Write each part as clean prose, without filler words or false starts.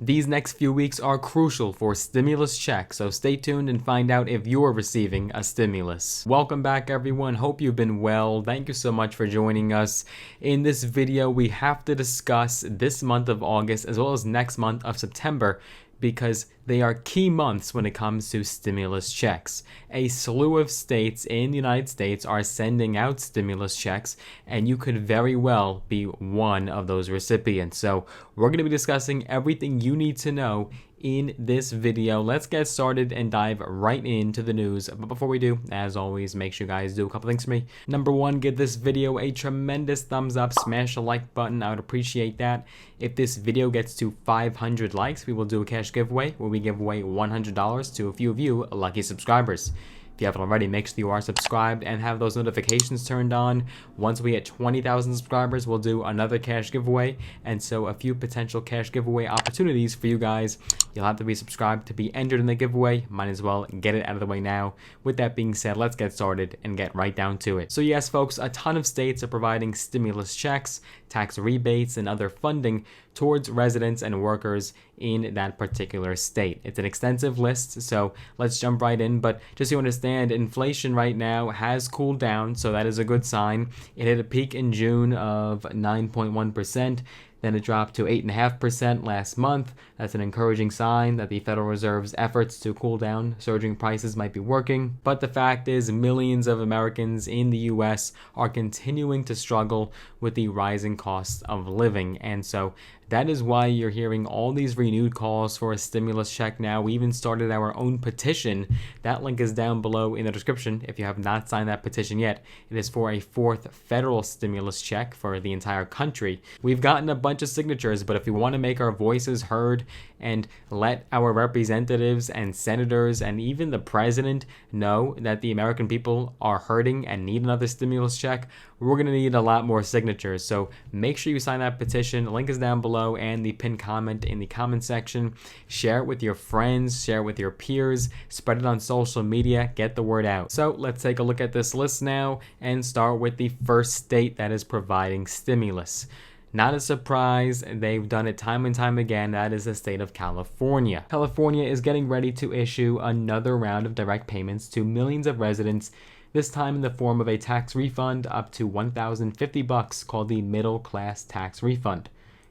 These next few weeks are crucial for stimulus checks, so stay tuned and find out if you're receiving a stimulus. Welcome back everyone, hope you've been well. Thank you so much for joining us. In this video, we have to discuss this month of August as well as next month of September, because they are key months when it comes to stimulus checks. A slew of states in the United States are sending out stimulus checks, and you could very well be one of those recipients. So we're going to be discussing everything you need to know in this video. Let's get started and dive right into the news. But before we do, as always, make sure you guys do a couple things for me. Number one, give this video a tremendous thumbs up, smash the like button. I would appreciate that. If this video gets to 500 likes, we will do a cash giveaway where we give away $100 to a few of you lucky subscribers. If you haven't already, make sure you are subscribed and have those notifications turned on. Once we hit 20,000 subscribers, we'll do another cash giveaway, and so a few potential cash giveaway opportunities for you guys. You'll have to be subscribed to be entered in the giveaway. Might as well get it out of the way now. With that being said, let's get started and get right down to it. So yes, folks, a ton of states are providing stimulus checks, tax rebates, and other funding towards residents and workers in that particular state. It's an extensive list, so let's jump right in. But just so you understand, inflation right now has cooled down, so that is a good sign. It hit a peak in June of 9.1%. Then it dropped to 8.5% last month. That's an encouraging sign that the Federal Reserve's efforts to cool down surging prices might be working. But the fact is, millions of Americans in the US are continuing to struggle with the rising costs of living. And so that is why you're hearing all these renewed calls for a stimulus check now. We even started our own petition. That link is down below in the description if you have not signed that petition yet. It is for a fourth federal stimulus check for the entire country. We've gotten a bunch of signatures, but if we want to make our voices heard and let our representatives and senators and even the president know that the American people are hurting and need another stimulus check, we're going to need a lot more signatures. So make sure you sign that petition. The link is down below and the pinned comment in the comment section. Share it with your friends, share it with your peers, spread it on social media, get the word out. So let's take a look at this list now and start with the first state that is providing stimulus. Not a surprise, they've done it time and time again. That is the state of California. California is getting ready to issue another round of direct payments to millions of residents, this time in the form of a tax refund up to $1,050 called the Middle Class Tax Refund.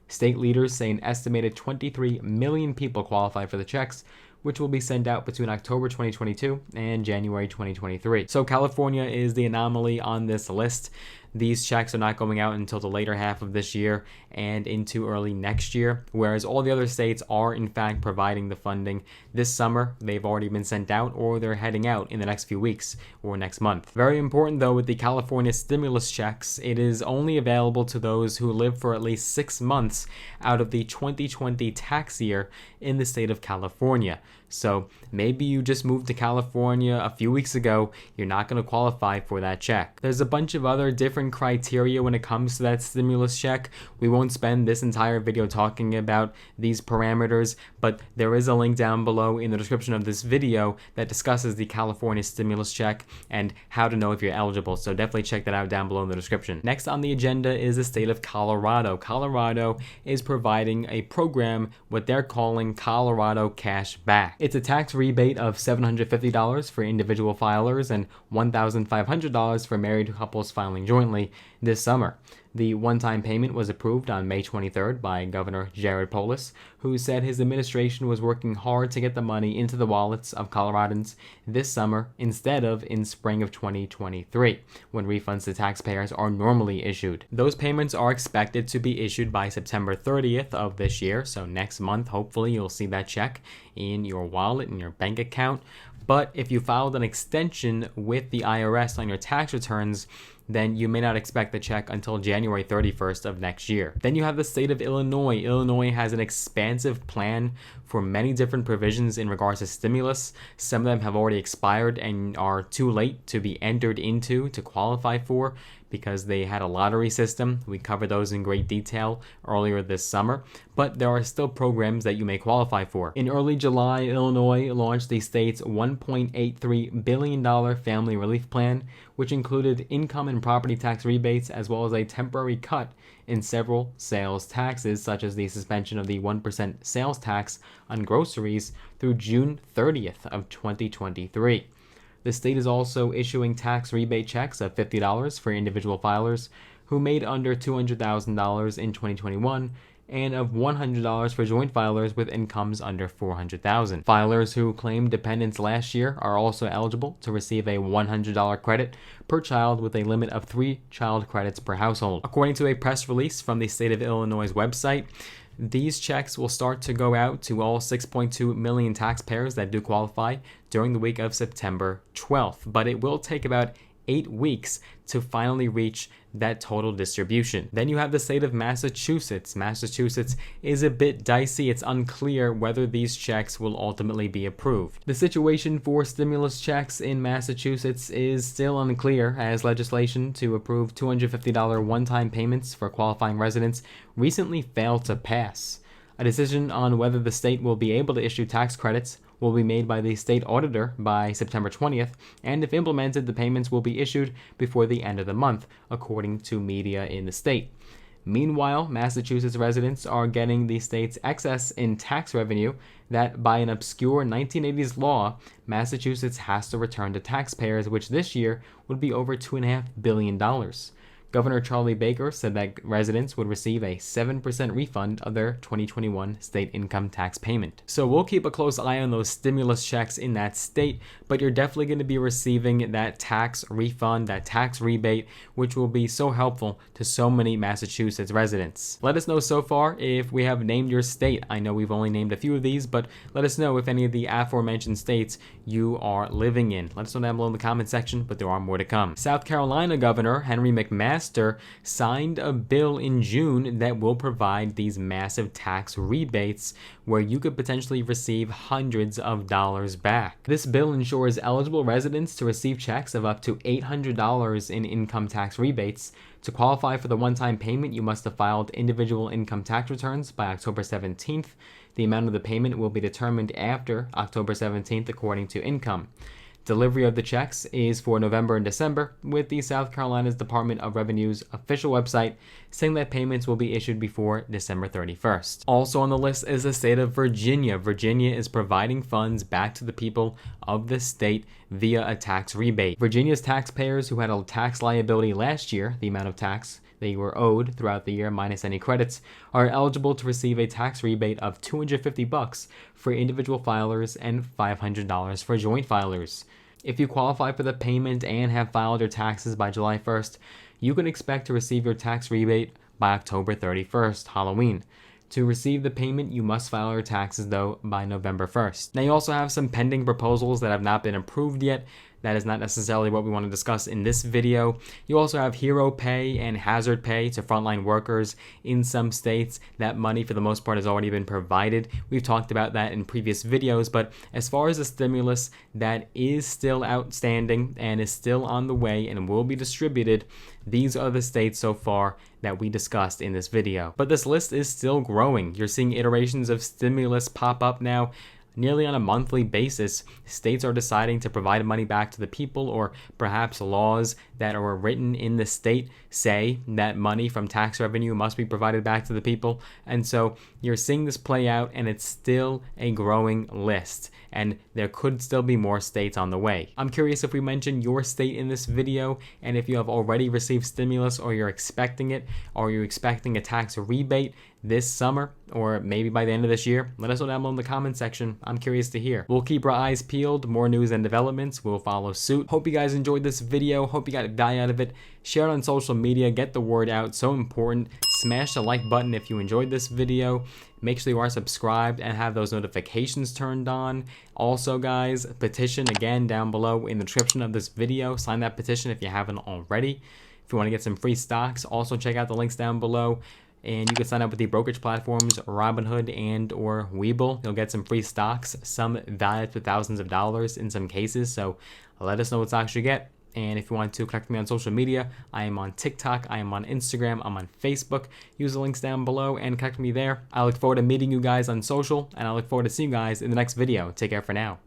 State leaders say an estimated 23 million people qualify for the checks, which will be sent out between October 2022 and January 2023. So California is the anomaly on this list. These checks are not going out until the later half of this year and into early next year, whereas all the other states are in fact providing the funding. This summer, they've already been sent out or they're heading out in the next few weeks or next month. Very important though, with the California stimulus checks, it is only available to those who live for at least 6 months out of the 2020 tax year in the state of California. So maybe you just moved to California a few weeks ago, you're not going to qualify for that check. There's a bunch of other different criteria when it comes to that stimulus check. We won't spend this entire video talking about these parameters, but there is a link down below in the description of this video that discusses the California stimulus check and how to know if you're eligible. So definitely check that out down below in the description. Next on the agenda is the state of Colorado. Colorado is providing a program, what they're calling Colorado Cash Back. It's a tax rebate of $750 for individual filers and $1,500 for married couples filing jointly this summer. The one-time payment was approved on May 23rd by Governor Jared Polis, who said his administration was working hard to get the money into the wallets of Coloradans this summer instead of in spring of 2023, when refunds to taxpayers are normally issued. Those payments are expected to be issued by September 30th of this year, so next month, hopefully you'll see that check in your wallet, in your bank account. But if you filed an extension with the IRS on your tax returns, then you may not expect the check until January 31st of next year. Then you have the state of Illinois. Illinois has an expansive plan for many different provisions in regards to stimulus. Some of them have already expired and are too late to be entered into to qualify for because they had a lottery system. We covered those in great detail earlier this summer, but there are still programs that you may qualify for. In early July, Illinois launched the state's $1.83 billion family relief plan, which included income and property tax rebates, as well as a temporary cut in several sales taxes, such as the suspension of the 1% sales tax on groceries through June 30th of 2023. The state is also issuing tax rebate checks of $50 for individual filers who made under $200,000 in 2021 and of $100 for joint filers with incomes under $400,000. Filers who claimed dependents last year are also eligible to receive a $100 credit per child with a limit of 3 child credits per household. According to a press release from the State of Illinois' website, these checks will start to go out to all 6.2 million taxpayers that do qualify during the week of September 12th, but it will take about 8 weeks to finally reach that total distribution. Then you have the state of Massachusetts. Massachusetts is a bit dicey. It's unclear whether these checks will ultimately be approved. The situation for stimulus checks in Massachusetts is still unclear, as legislation to approve $250 one-time payments for qualifying residents recently failed to pass. A decision on whether the state will be able to issue tax credits will be made by the state auditor by September 20th, and if implemented, the payments will be issued before the end of the month, according to media in the state. Meanwhile, Massachusetts residents are getting the state's excess in tax revenue that, by an obscure 1980s law, Massachusetts has to return to taxpayers, which this year would be over $2.5 billion. Governor Charlie Baker said that residents would receive a 7% refund of their 2021 state income tax payment. So we'll keep a close eye on those stimulus checks in that state, but you're definitely going to be receiving that tax refund, that tax rebate, which will be so helpful to so many Massachusetts residents. Let us know so far if we have named your state. I know we've only named a few of these, but let us know if any of the aforementioned states you are living in. Let us know down below in the comment section, but there are more to come. South Carolina Governor Henry McMaster signed a bill in June that will provide these massive tax rebates where you could potentially receive hundreds of dollars back. This bill ensures eligible residents to receive checks of up to $800 in income tax rebates. To qualify for the one-time payment, you must have filed individual income tax returns by October 17th. The amount of the payment will be determined after October 17th according to income. Delivery of the checks is for November and December, with the South Carolina's Department of Revenue's official website saying that payments will be issued before December 31st. Also on the list is the state of Virginia. Virginia is providing funds back to the people of the state via a tax rebate. Virginia's taxpayers who had a tax liability last year, the amount of tax they were owed throughout the year minus any credits, are eligible to receive a tax rebate of $250 for individual filers and $500 for joint filers. If you qualify for the payment and have filed your taxes by July 1st, you can expect to receive your tax rebate by October 31st, Halloween. To receive the payment, you must file your taxes, though, by November 1st. Now, you also have some pending proposals that have not been approved yet. That is not necessarily what we want to discuss in this video. You also have hero pay and hazard pay to frontline workers in some states. That money, for the most part, has already been provided. We've talked about that in previous videos, but as far as the stimulus that is still outstanding and is still on the way and will be distributed, these are the states so far that we discussed in this video. But this list is still growing. You're seeing iterations of stimulus pop up now. Nearly on a monthly basis, states are deciding to provide money back to the people, or perhaps laws that are written in the state say that money from tax revenue must be provided back to the people. And so you're seeing this play out, and it's still a growing list, and there could still be more states on the way. I'm curious if we mention your state in this video, and if you have already received stimulus or you're expecting it, or you're expecting a tax rebate this summer, or maybe by the end of this year. Let us know down below in the comment section. I'm curious to hear. We'll keep our eyes peeled. More news and developments will follow suit. Hope you guys enjoyed this video. Hope you got value out of it. Share it on social media. Get the word out. So important. Smash the like button if you enjoyed this video. Make sure you are subscribed and have those notifications turned on. Also, guys, petition again down below in the description of this video. Sign that petition if you haven't already. If you want to get some free stocks, also check out the links down below. And you can sign up with the brokerage platforms Robinhood and or Webull. You'll get some free stocks, some valued to thousands of dollars in some cases. So let us know what stocks you get. And if you want to connect with me on social media, I am on TikTok, I am on Instagram, I'm on Facebook. Use the links down below and connect with me there. I look forward to meeting you guys on social, and I look forward to seeing you guys in the next video. Take care for now.